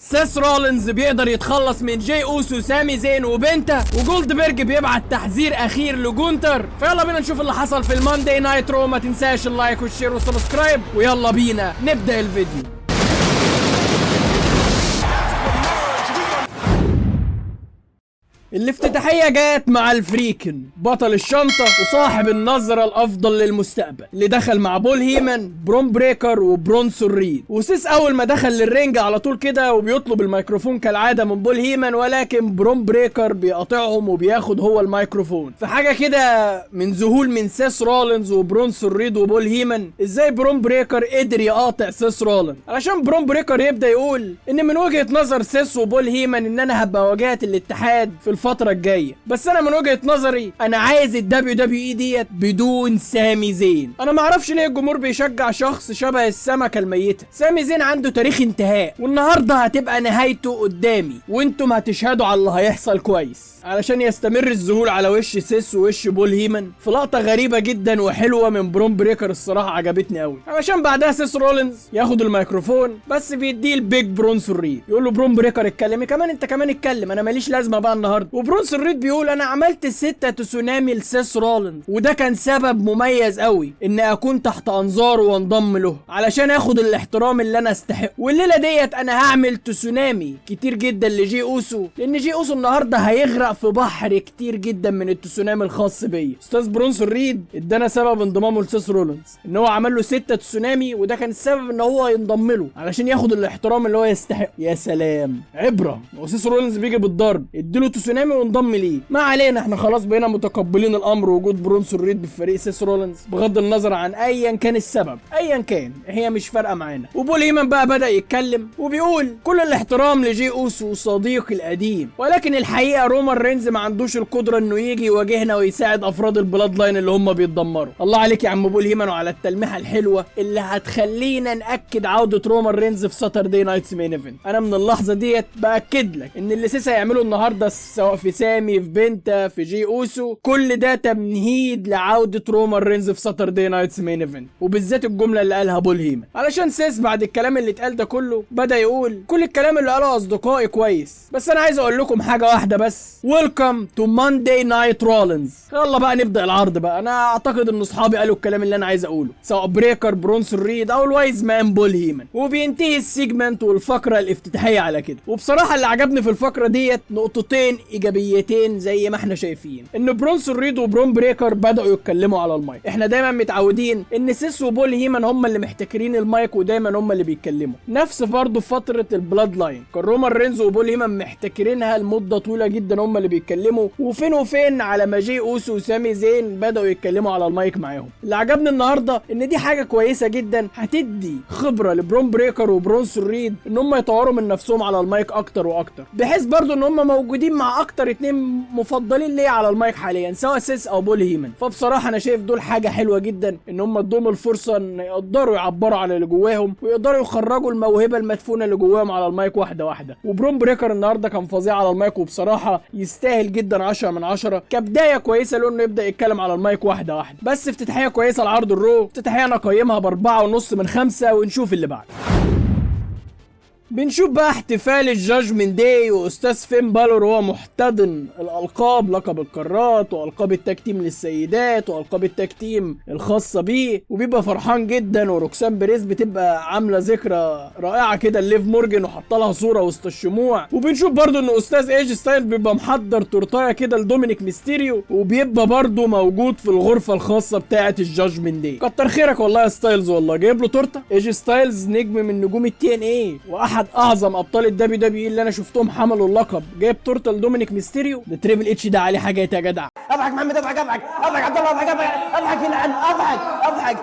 سيس رولينز بيقدر يتخلص من جاي اوسو، سامي زين وبنتا، وجولدبرج بيبعت تحذير اخير لجونتر. فيلا بينا نشوف اللي حصل في الماندي نايت رو. ما تنساش اللايك والشير والسبسكرايب، ويلا بينا نبدأ الفيديو. الافتتاحية جات مع الفريكن بطل الشنطة وصاحب النظرة الأفضل للمستقبل، اللي دخل مع بول هيمن، برون بريكر وبرونسون ريد. وسيس أول ما دخل للرينج على طول كده وبيطلب الميكروفون كالعادة من بول هيمن، ولكن برون بريكر بيقاطعهم وبياخد هو الميكروفون. في حاجة كده من ذهول من سيس رولينز وبرونسون ريد وبول هيمن، ازاي برون بريكر قدر يقاطع سيس رولينز؟ علشان برون بريكر يبدأ يقول ان من وجهة نظر سيس وبول هيمن ان انا هبقى واجهة الاتحاد في الفترة الجاية، بس انا من وجهة نظري انا عايز الدبليو دبليو اي ديت بدون سامي زين. انا معرفش ليه الجمهور بيشجع شخص شبه السمكة الميتة. سامي زين عنده تاريخ انتهاء، والنهاردة هتبقى نهايته قدامي، وانتم هتشهدوا على اللي هيحصل كويس. علشان يستمر الذهول على وش سيس ووش بول هيمن في لقطة غريبة جدا وحلوة من برون بريكر، الصراحة عجبتني قوي. علشان بعدها سيس رولينز ياخد الميكروفون، بس بيديه البيج برونسون ريد، يقول له برون بريكر اتكلم كمان، انت كمان اتكلم، انا ماليش لازمة بقى النهارده. وبرونسون ريد بيقول انا عملت 6 تسونامي لسيس رولينز، وده كان سبب مميز قوي ان اكون تحت انظاره وانضم له علشان اخد الاحترام اللي انا استحقه. والليلة ديت انا هعمل تسونامي كتير جدا لجي اوسو، لان جي اوسو النهارده هيغرق في بحر كتير جدا من التسونامي الخاص بيا. استاذ برونسون ريد ادانا سبب انضمامه لسيس رولينز ان هو عمل له 6 تسونامي، وده كان السبب ان هو ينضم له علشان ياخد الاحترام اللي هو يستحق. يا سلام، عبره. وسيس رولينز بيجي بالضرب، اديله تسونامي وانضم ليه. ما علينا، احنا خلاص بقينا متقبلين الامر وجود برونسون ريد بفريق سيس رولينز بغض النظر عن ايا كان السبب، ايا كان هي مش فارقه معانا. وبول هيمن بقى بدا يتكلم وبيقول كل الاحترام لجي اوسو صديقي القديم، ولكن الحقيقه رومان رينز ما عندوش القدره انه يجي يواجهنا ويساعد افراد البلاد لاين اللي هم بيتدمروا. الله عليك يا عم بول هيمن وعلى التلميحه الحلوه اللي هتخلينا ناكد عوده رومان رينز في ساتردي نايتس مين ايفنت. انا من اللحظه ديت باكد لك ان اللي سيس هيعمله النهارده سواء في سامي، في بنتا، في جي اوسو، كل ده تمهيد لعوده رومان رينز في ساتردي نايتس مين ايفنت، وبالذات الجمله اللي قالها بول هيمن. علشان سيس بعد الكلام اللي اتقال ده كله بدا يقول كل الكلام اللي قاله اصدقائي كويس، بس انا عايز اقول لكم حاجه واحده بس. ويلكم تو ماندي نايت رولينز. يلا بقى نبدا العرض بقى. انا اعتقد ان اصحابي قالوا الكلام اللي انا عايز اقوله، سواء بريكر، برونسون ريد، او الوايز مان بول هيمن. وبينتهي السيجمنت والفقره الافتتاحيه على كده. وبصراحه اللي عجبني في الفقره ديت نقطتين ايجابيتين زي ما احنا شايفين، ان برونسون ريد وبرون بريكر بداوا يتكلموا على المايك. احنا دايما متعودين ان سيس وبول هيمن هم اللي محتكرين المايك ودايما هم اللي بيتكلموا. نفس برضه في فتره البلاد لاين كان رومان رينز وبول هيمن محتكرينها لمده طويله جدا هم اللي بيتكلموا، وفين وفين على ما جي اوسو وسامي زين بداوا يتكلموا على المايك معاهم. اللي عجبني النهارده ان دي حاجه كويسه جدا هتدي خبره لبرون بريكر وبرونسون ريد ان هم يطوروا من نفسهم على المايك اكتر واكتر، بحيث برضو ان هم موجودين مع اكتر اتنين مفضلين ليا على المايك حاليا سواء سيس او بول هيمن. فبصراحه انا شايف دول حاجه حلوه جدا ان هم ادوهم الفرصه ان يقدروا يعبروا على اللي جواهم ويقدروا يخرجوا الموهبه المدفونه اللي جواهم على المايك واحده واحده. وبرون بريكر النهارده كان فظيع على المايك، وبصراحه يستاهل جدا 10 من 10 كبدايه كويسه له انه يبدا يتكلم على المايك واحده واحده. بس افتتاحيه كويسه لعرض الرو، افتتاحيه انا اقيمها ب4.5 من 5. ونشوف اللي بعده. بنشوف بقى احتفال الجاجمنت داي، واستاذ فين بالور هو محتضن الالقاب، لقب القارات والقاب التكتيم للسيدات والقاب التكتيم الخاصه بيه، وبيبقى فرحان جدا. وروكسان بريز بتبقى عامله ذكرى رائعه كده لليف مورجن وحاطه لها صوره وسط الشموع. وبنشوف برضو ان استاذ ايج ستايل بيبقى محضر تورتايه كده لدومينيك ميستيريو، وبيبقى برضو موجود في الغرفه الخاصه بتاعه الجاجمنت داي. كتر خيرك والله يا ستايلز، والله جايب له تورته. ايج ستايلز نجم من نجوم التي ان اي واحد اعظم ابطال الدبليو دبليو اللي انا شفتهم حملوا اللقب، جايب تورته لدومينيك ميستيريو. ده تريبل اتش ده عليه حاجات يا جدع. اضحك محمد، اضحك اضحك اضحك عبد الله، اضحك اضحك اضحك يلعن، اضحك اضحك.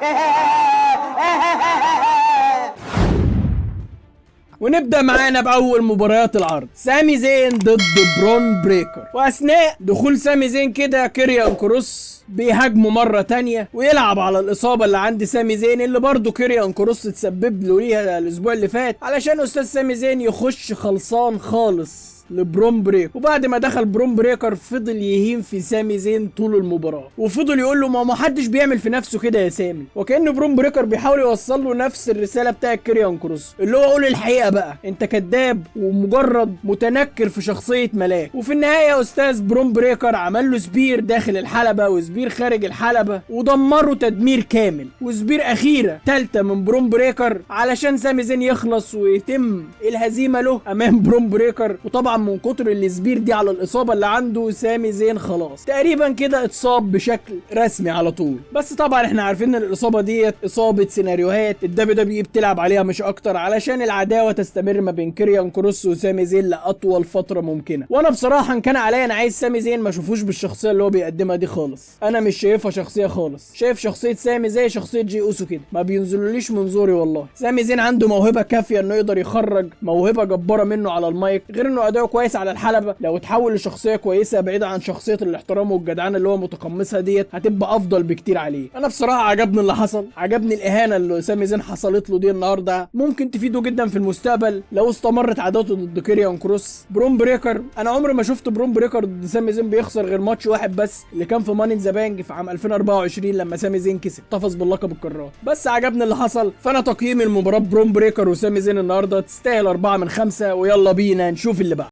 ونبدأ معانا بأول مباريات العرض، سامي زين ضد برون بريكر. وأثناء دخول سامي زين كده كيريان كروس بيهاجمه مرة تانية ويلعب على الإصابة اللي عند سامي زين، اللي برضه كيريان كروس تسبب له ليها الأسبوع اللي فات، علشان أستاذ سامي زين يخش خلصان خالص لبرون بريك. وبعد ما دخل برون بريكر فضل يهين في سامي زين طول المباراه، وفضل يقول له ما حدش بيعمل في نفسه كده يا سامي، وكأن برون بريكر بيحاول يوصل له نفس الرساله بتاعه كيريان كروس، اللي هو قول الحقيقه بقى، انت كذاب ومجرد متنكر في شخصيه ملاك. وفي النهايه يا استاذ برون بريكر عمل له سبير داخل الحلبه وسبير خارج الحلبه ودمره تدمير كامل، وسبير اخيره ثالثه من برون بريكر علشان سامي زين يخلص ويتم الهزيمه له امام برون بريكر. وطبعا من كتر السبير دي على الاصابه اللي عنده سامي زين خلاص تقريبا كده اتصاب بشكل رسمي على طول. بس طبعا احنا عارفين ان الاصابه ديت اصابه سيناريوهات الدبليو دبليو بتلعب عليها مش اكتر، علشان العداوه تستمر ما بين كيريان كروس وسامي زين لاطول فتره ممكنه. وانا بصراحه ان كان عليا انا عايز سامي زين ما اشوفوش بالشخصيه اللي هو بيقدمها دي خالص، انا مش شايفها شخصيه خالص، شايف شخصيه سامي زي شخصيه جي اوسو كده، ما بينزلوليش من زوري والله. سامي زين عنده موهبه كافيه انه يقدر يخرج موهبه جباره منه على المايك، غير انه اداؤه كويس على الحلبه. لو اتحول لشخصيه كويسه بعيده عن شخصيه الاحترام والجدعنه اللي هو متقمصها ديت هتبقى افضل بكتير عليه. انا بصراحه عجبني اللي حصل، عجبني الاهانه اللي سامي زين حصلت له دي النهارده، ممكن تفيده جدا في المستقبل لو استمرت عداوته ضد كيريان كروس. برون بريكر انا عمري ما شفت برون بريكر ضد سامي زين بيخسر غير ماتش واحد بس، اللي كان في ماني ان ذا بانك في عام 2024 لما سامي زين كسب احتفظ باللقب الكرات. بس عجبني اللي حصل، فانا تقييمي المباراه برون بريكر وسامي زين النهارده تستاهل 4 من 5. ويلا بينا نشوف اللي بقى.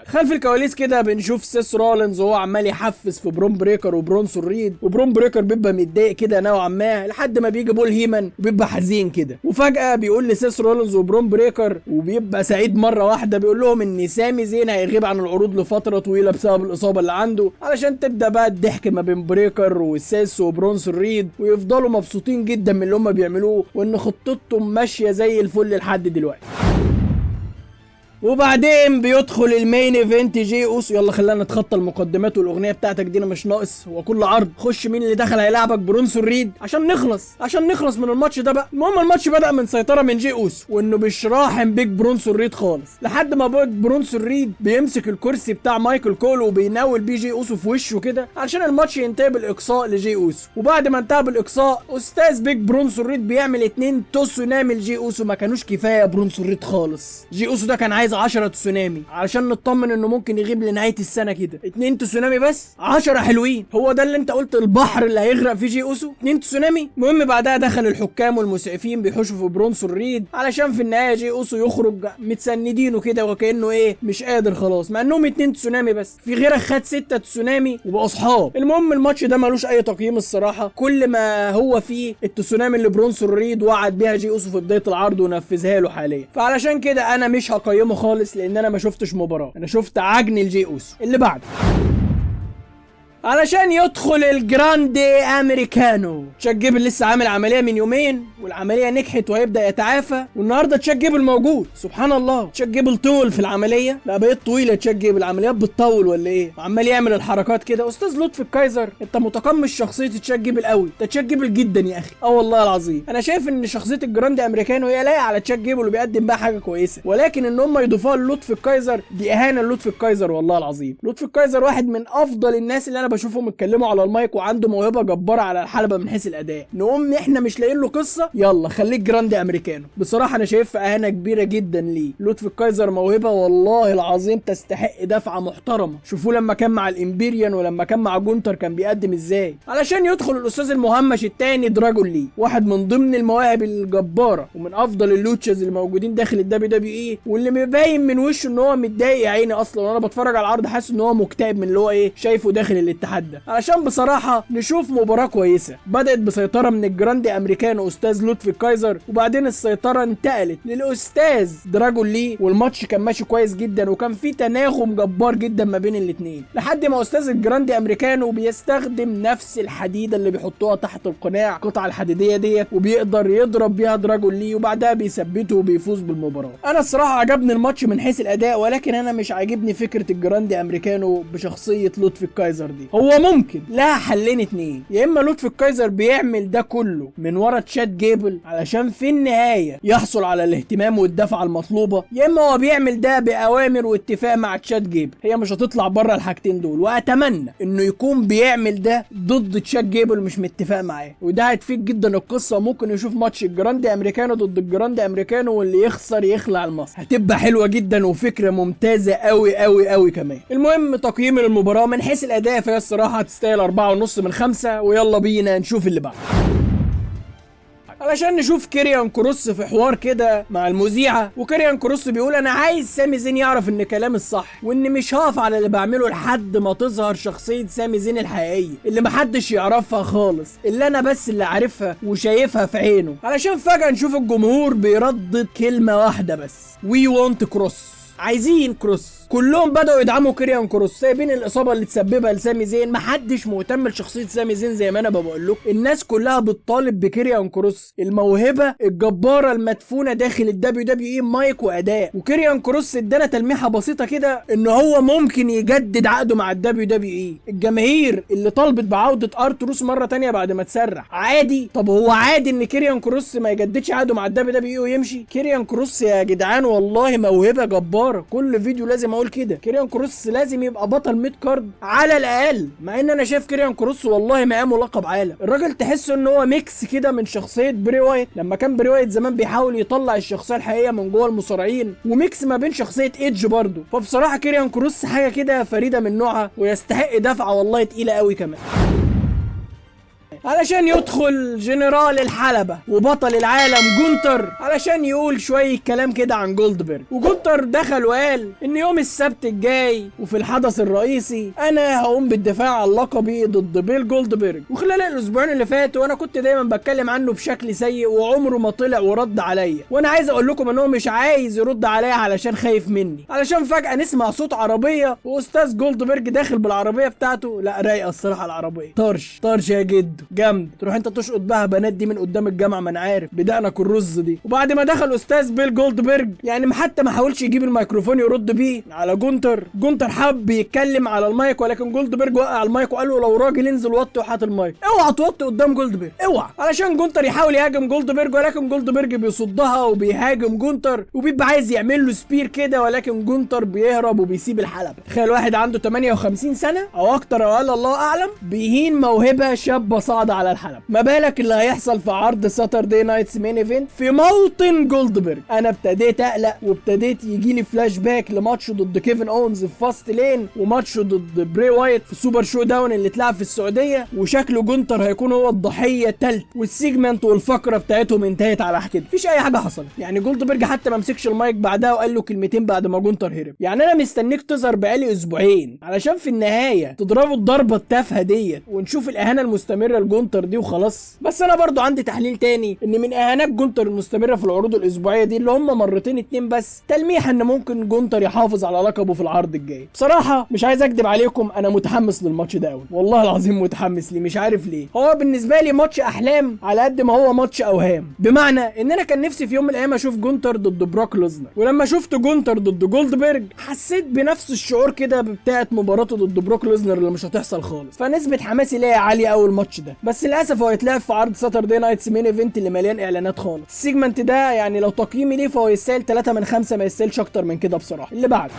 خلف الكواليس كده بنشوف سيس رولينز وهو عمال يحفز في برون بريكر وبرونسون ريد، وبرون بريكر بيبقى متضايق كده نوعا ما لحد ما بيجي بول هيمن وبيبقى حزين كده، وفجأة بيقول لسيس رولينز وبرون بريكر وبيبقى سعيد مرة واحدة، بيقول لهم ان سامي زين هيغيب عن العروض لفترة طويلة بسبب الإصابة اللي عنده، علشان تبدأ بقى الضحك ما بين بريكر وسيس وبرونسون ريد، ويفضلوا مبسوطين جدا من اللي هم بيعملوه وان خطتهم ماشية زي الفل لحد دلوقتي. وبعدين بيدخل المين ايفنت جي اوسو. يلا خلينا نتخطى المقدمات والاغنيه بتاعتك دي، انا مش ناقص، هو كل عرض خش مين اللي دخل هيلاعبك برونسون ريد عشان نخلص من الماتش ده بقى. المهم الماتش بدأ من سيطره من جي اوسو، وانه مش راحم بيك برونسون ريد خالص، لحد ما بيك برونسون ريد بيمسك الكرسي بتاع مايكل كول وبيناول بيه جي اوسو في وشه كده علشان الماتش ينتهي بالاقصاء لجي اوسو. وبعد ما انتهى بالاقصاء استاذ بيك برونسون ريد بيعمل 2 تسونامي لجي اوسو، ما كانوش كفايه برونسون ريد خالص. جي اوسو ده كان عايز 10 تسونامي علشان نطمن انه ممكن يغيب لنهايه السنه كده. 2 تسونامي بس 10 حلوين، هو ده اللي انت قلت البحر اللي هيغرق فيه جي اوسو 2 تسونامي؟ المهم بعدها دخل الحكام والمسعفين بيحوشوا في برونسون ريد علشان في النهايه جي اوسو يخرج متسندينه كده وكانه ايه مش قادر خلاص، مع انهم 2 تسونامي بس، في غيرك خد 6 تسونامي وبقوا اصحاب. المهم الماتش ده ملوش اي تقييم الصراحه، كل ما هو فيه التسونامي اللي برونسون ريد وعد بيها جي اوسو في بدايه العرض ونفذها له حاليا، فعلشان كده انا مش هقيمه خالص لان انا ما شفتش مباراه، انا شفت عجن الجي اوسو. اللي بعده علشان يدخل الجراندي امريكانو. تشاك جيبل لسه عامل عمليه من يومين والعمليه نجحت وهيبدا يتعافى، والنهارده تشاك جيبل موجود. سبحان الله، تشاك جيبل طول في العمليه، لا بقيت طويله. تشاك جيبل العمليات بتطول ولا ايه؟ وعمال يعمل الحركات كده. استاذ لطفي الكايزر انت متقمص شخصيه تشاك جيبل قوي، انت تشاك جيبل جدا يا اخي. والله العظيم انا شايف ان شخصيه الجراندي امريكانو هي لايقه على تشاك جيبل وبيقدم بقى حاجه كويسه، ولكن ان هم يضيفوها للطفي الكايزر دي اهانه للطفي الكايزر. والله العظيم لطفي الكايزر واحد من افضل الناس اللي انا بشوفهم يتكلموا على المايك وعنده موهبه جباره على الحلبه من حيث الاداء. نقوم احنا مش لاقيين له قصه، يلا خليك جراندي امريكانو. بصراحه انا شايفها اهانه كبيره جدا ليه. لطفي الكايزر موهبه والله العظيم تستحق دفعه محترمه. شوفوا لما كان مع الامبيريان ولما كان مع جونتر كان بيقدم ازاي. علشان يدخل الاستاذ المهمش الثاني دراجون لي، واحد من ضمن المواهب الجباره ومن افضل اللوتشز اللي موجودين داخل الدبليو دبليو اي، واللي مبين من وشه ان هو متضايق يا عيني اصلا. وانا بتفرج على العرض حاسس ان هو مكتئب من اللي هو ايه شايفه داخل الاتحاد ده، علشان بصراحه نشوف مباراه كويسه بدات بسيطره من الجراندي امريكانو استاذ لوتفي كايزر، وبعدين السيطره انتقلت للاستاذ دراجون لي، والماتش كان ماشي كويس جدا وكان في تناغم جبار جدا ما بين الاثنين، لحد ما استاذ الجراندي امريكانو بيستخدم نفس الحديده اللي بيحطوها تحت القناع، القطعه الحديديه ديت، وبيقدر يضرب بيها دراجون لي وبعدها بيثبته وبيفوز بالمباراه. انا الصراحه عجبني الماتش من حيث الاداء، ولكن انا مش عاجبني فكره الجراندي امريكانو بشخصيه لوتفي الكايزر دي. هو ممكن لها حلين اتنين، يا اما لوتفي الكايزر بيعمل ده كله من ورا تشاد جيبل علشان في النهايه يحصل على الاهتمام والدفعه المطلوبه، يا اما هو بيعمل ده باوامر واتفاق مع تشاد جيبل. هي مش هتطلع بره الحاجتين دول، واتمنى انه يكون بيعمل ده ضد تشاد جيبل مش متفق معاه، وده هتفيد جدا القصه، وممكن نشوف ماتش الجراندي امريكانو ضد الجراندي امريكانو واللي يخسر يخلع المصر. هتبقى حلوه جدا وفكره ممتازه قوي قوي قوي كمان. المهم تقييم المباراه من حيث الاداء فهي الصراحه تستاهل 4.5 من 5، ويلا بينا نشوف اللي بعده. علشان نشوف كيريان كروس في حوار كده مع المذيعه، وكيريان كروس بيقول انا عايز سامي زين يعرف ان كلامي الصح، وان مش هقف على اللي بعمله لحد ما تظهر شخصيه سامي زين الحقيقيه اللي محدش يعرفها خالص، اللي انا بس اللي عارفها وشايفها في عينه. علشان فجاه نشوف الجمهور بيردد كلمه واحده بس، وي وونت كروس، عايزين كروس. كلهم بدأوا يدعموا كيريان كروس، سايبين الإصابة اللي تسببها لسامي زين. محدش مهتم لشخصية سامي زين زي ما أنا بقول لكم، الناس كلها بتطالب بكيريان كروس، الموهبة الجبارة المدفونة داخل الدبليو دبليو إي مايك وأداء. وكيريان كروس ادانا تلميحة بسيطة كده إن هو ممكن يجدد عقده مع الدبليو دبليو إي. الجماهير اللي طالبت بعودة ارتروس مرة تانية بعد ما تسرح عادي. طب هو عادي إن كيريان كروس ما يجددش عقده مع الدبليو دبليو إي ويمشي؟ كيريان كروس يا جدعان والله موهبة جبارة، كل فيديو لازم اقول كده، كيريان كروس لازم يبقى بطل ميد كارد على الاقل، مع ان انا شايف كيريان كروس والله مقامه لقب عالم. الراجل تحس ان هو ميكس كده من شخصيه بري وايت لما كان بري وايت زمان بيحاول يطلع الشخصيه الحقيقيه من جوه المصارعين، وميكس ما بين شخصيه ايدج برضه. فبصراحه كيريان كروس حاجه كده فريده من نوعها، ويستحق دفعه والله تقيله قوي كمان. علشان يدخل جنرال الحلبة وبطل العالم جونتر علشان يقول شوية كلام كده عن جولدبرج. وجونتر دخل وقال ان يوم السبت الجاي وفي الحدث الرئيسي انا هقوم بالدفاع عن لقبي ضد بيل جولدبرج. وخلال الاسبوعين اللي فاتوا انا كنت دايما بتكلم عنه بشكل سيء وعمره ما طلع ورد عليا، وانا عايز اقول لكم ان هو مش عايز يرد عليا علشان خايف مني. علشان فجأة نسمع صوت عربية واستاذ جولدبرج داخل بالعربية بتاعته، لا رايقة الصراحة العربية، طرش يا جدو جامد، تروح انت تشقط بها بنات دي من قدام الجامعه، ما انا عارف بدقنك الرز دي. وبعد ما دخل استاذ بيل جولدبرج يعني حتى ما حاولش يجيب الميكروفون يرد بيه على جونتر. جونتر حب يتكلم على المايك ولكن جولدبرج وقع المايك وقال له لو راجل انزل وطي وحط المايك، اوعى توطي قدام جولدبرج اوعى، علشان جونتر يحاول يهاجم جولدبرج ولكن جولدبرج بيصدها وبيهاجم جونتر وبيبقى عايز يعمل له سبير كده، ولكن جونتر بيهرب وبيسيب الحلبة. تخيل واحد عنده 58 سنه او اكتر او اقل الله اعلم بيهين موهبه شابه صاعده على الحلبة. ما بالك اللي هيحصل في عرض ساتردي نايتس مين ايفنت في موطن جولدبرج. انا ابتديت اقلق وابتديت يجي لي فلاش باك لماتش ضد كيفن اونز في فاست لين وماتش ضد بري وايت في سوبر شو داون اللي اتلعب في السعوديه، وشكله جونتر هيكون هو الضحيه الثالث، والسيجمنت والفقره بتاعتهم انتهت على كده، مفيش اي حاجه حصلت. يعني جولدبرج حتى ما مسكش المايك بعدها وقال له كلمتين بعد ما جونتر هرب. يعني انا مستنيك تظهر بقالي اسبوعين علشان في النهايه تضربوا الضربه التافهه ديت ونشوف الاهانه المستمره لجونتر دي وخلاص. بس انا برضو عندي تحليل تاني ان من اهانات جونتر المستمره في العروض الاسبوعيه دي اللي هم مرتين اتنين بس، تلميح ان ممكن جونتر يحافظ على لقبه في العرض الجاي. بصراحه مش عايز اكدب عليكم انا متحمس للماتش ده قوي، والله العظيم متحمس ليه مش عارف ليه. هو بالنسبه لي ماتش احلام على قد ما هو ماتش اوهام، بمعنى ان انا كان نفسي في يوم من الايام اشوف جونتر ضد بروك ليزنر، ولما شفت جونتر ضد جولدبرج حسيت بنفس الشعور كده بتاعه مباراته ضد بروك ليزنر اللي مش هتحصل خالص. فنسبه حماسي ليا عاليه قوي الماتش ده، بس للاسف هو هيتلعب في عرض ساتردي نايتس مين ايفنت اللي مليان اعلانات خالص. السيجمنت ده يعني لو تقييمي ليه فهو يستاهل 3 من 5، ما يستاهلش اكتر من كده بصراحه. اللي بعد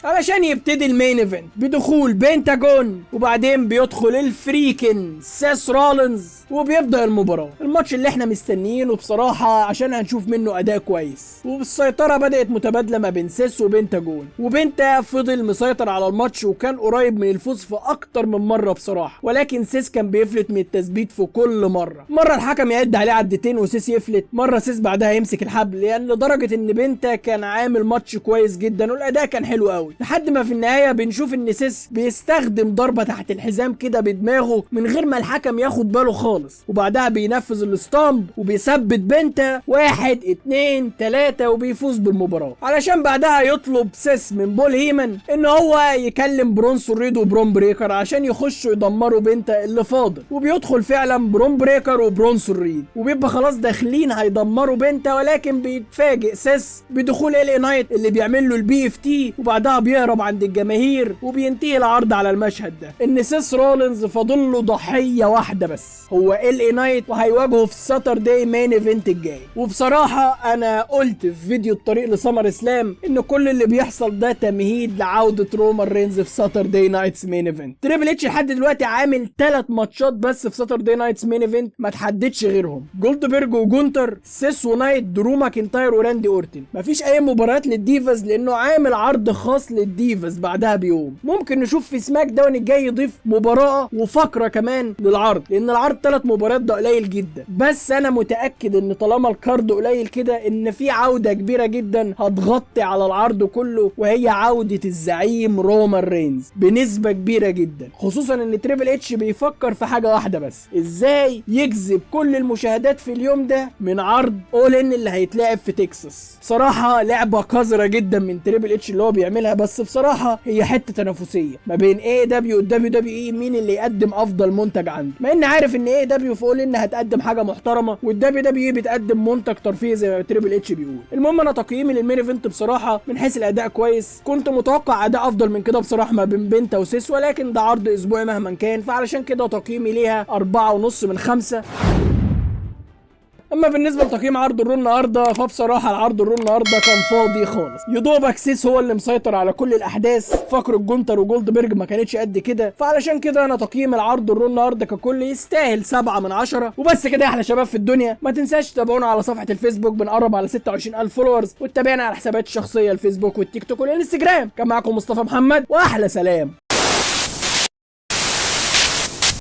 علشان يبتدي المين ايفنت بدخول بنتاجون، وبعدين بيدخل الفريكن سيس رولينز وبيبدأ الماتش اللي احنا مستنيينه بصراحة عشان هنشوف منه اداء كويس. والسيطرة بدأت متبادلة ما بين سيس وبنتاجون، وبنتا فضل مسيطر على الماتش وكان قريب من الفوز في اكتر من مرة بصراحة، ولكن سيس كان بيفلت من التثبيت في كل مرة الحكم يعد عليه عدتين وسيس يفلت، مرة سيس بعدها يمسك الحبل، يعني لدرجة ان بنتا كان عامل ماتش كويس جدا والاداء كان حلو قوي، لحد ما في النهاية بنشوف ان سيس بيستخدم ضربة تحت الحزام كده بدماغه من غير ما الحكم ياخد باله خالص، وبعدها بينفذ الستامب وبيثبت بنتا 1 2 3 وبيفوز بالمباراة، علشان بعدها يطلب سيس من بول هيمن ان هو يكلم برونسون ريد وبرون بريكر عشان يخشوا يدمروا بنتا اللي فاضل. وبيدخل فعلا برون بريكر وبرونسون ريد وبيبقى خلاص داخلين هيدمروا بنتا، ولكن بيتفاجئ سيس بدخول ال نايت اللي بيعمل له البي اف تي، وبعدها بيهرب عند الجماهير وبينتهي العرض على المشهد ده ان سيس رولينز فاضل له ضحيه واحده بس، هو ال نايت، وهيواجهه في الساترداي مين ايفنت الجاي. وبصراحه انا قلت في فيديو الطريق لسمر اسلام ان كل اللي بيحصل ده تمهيد لعوده رومان رينز في ساترداي نايتس مين ايفنت. تريبل اتش لحد دلوقتي عامل 3 ماتشات بس في ساترداي نايتس مين ايفنت ما تحددش غيرهم، جولدبرج وجونتر، سيس ونايت، درو ماكنتاير وراندي اورتن. مفيش اي مباريات للديفاز لانه عامل عرض خاص للديفاز بعدها بيوم. ممكن نشوف في سماك داون الجاي يضيف مباراه وفقره كمان للعرض، لان العرض 3 مباريات ده قليل جدا، بس انا متاكد ان طالما الكارد قليل كده ان في عوده كبيره جدا هتغطي على العرض كله، وهي عوده الزعيم رومان رينز بنسبه كبيره جدا، خصوصا ان تريبل اتش بيفكر في حاجه واحده بس، ازاي يجذب كل المشاهدات في اليوم ده من عرض اول ان اللي هيتلعب في تكساس. بصراحه لعبه قذره جدا من تريبل اتش اللي هو بيعملها، بس بصراحه هي حته تنافسيه ما بين اي دبليو والدبليو دبليو اي، مين اللي يقدم افضل منتج عنده، مع اني عارف ان اي دبليو في اول ان هتقدم حاجه محترمه والدبليو دبليو اي بتقدم منتج ترفيهي زي ما تريبل اتش بيقول. المهم انا تقييمي للمين ايفنت بصراحه من حيث الاداء كويس، كنت متوقع اداء افضل من كده بصراحه ما بين بنتا وسيس، ولكن ده عرض اسبوعي مهما كان، فعلشان كده تقييمي ليها 4.5 من 5. اما بالنسبه لتقييم عرض الرو النهارده فبصراحه العرض الرو النهارده كان فاضي خالص، يدوبك سيس هو اللي مسيطر على كل الاحداث، فقره جونتر وجولدبرج ما كانتش قد كده، فعلشان كده انا تقييم العرض الرو النهارده ككل يستاهل 7 من 10. وبس كده يا احلى شباب في الدنيا، ما تنساش تتابعونا على صفحه الفيسبوك بنقرب على 26000 فولورز، وتتابعنا على حسابات الشخصيه الفيسبوك والتيك توك والانستجرام. كان معاكم مصطفى محمد، واحلى سلام.